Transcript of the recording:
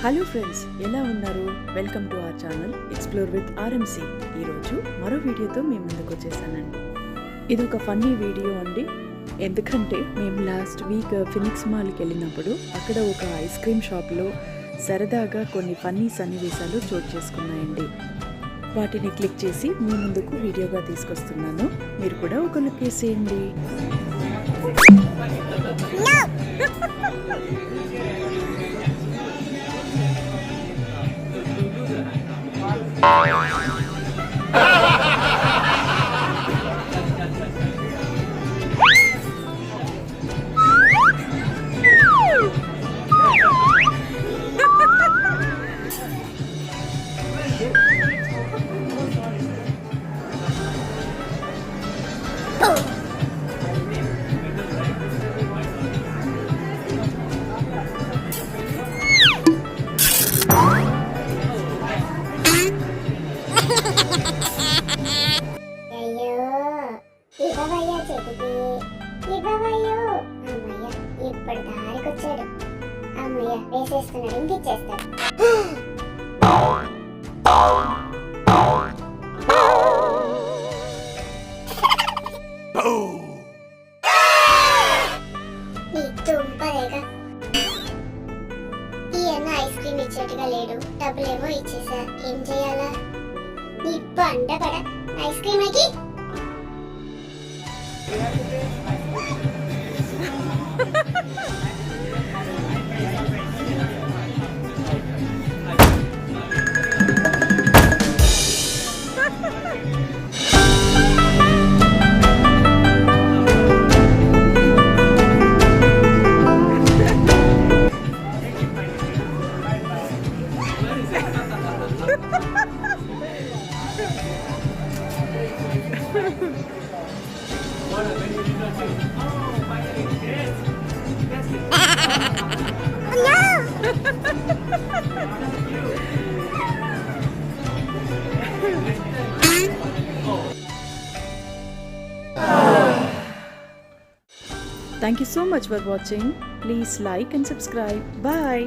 Hello friends, ఎలా ఉన్నారు? Welcome to our channel explore with RMC. ఈరోజు మరో వీడియోతో మేము ముందుకు వచ్చేసానండి. ఇది ఒక ఫన్నీ వీడియో అండి. ఎందుకంటే మేము లాస్ట్ వీక్ ఫినిక్స్ మాల్కి వెళ్ళినప్పుడు అక్కడ ఒక ఐస్ క్రీమ్ షాప్లో సరదాగా కొన్ని ఫన్నీ సన్నివేశాలు చోటు చేసుకున్నాయండి. వాటిని క్లిక్ చేసి మీ ముందుకు వీడియోగా తీసుకొస్తున్నాను. మీరు కూడా ఒక లుక్ వేసేయండి. ఇప్పుడు దారికొచ్చాడు. అమ్మయ్య, వేసేస్తున్నాడు, ఇంకిచ్చేస్తాడు. నీ తుంపరేగా ఈయన ఐస్ క్రీమ్ ఇచ్చేట్టుగా లేడు, డబ్బులేమో ఇచ్చేసా. ఏం చెయ్యాలా? నీ బండ పడ ఐస్ క్రీమ్ అకి. Thank you so much for watching. Please like and subscribe. Bye.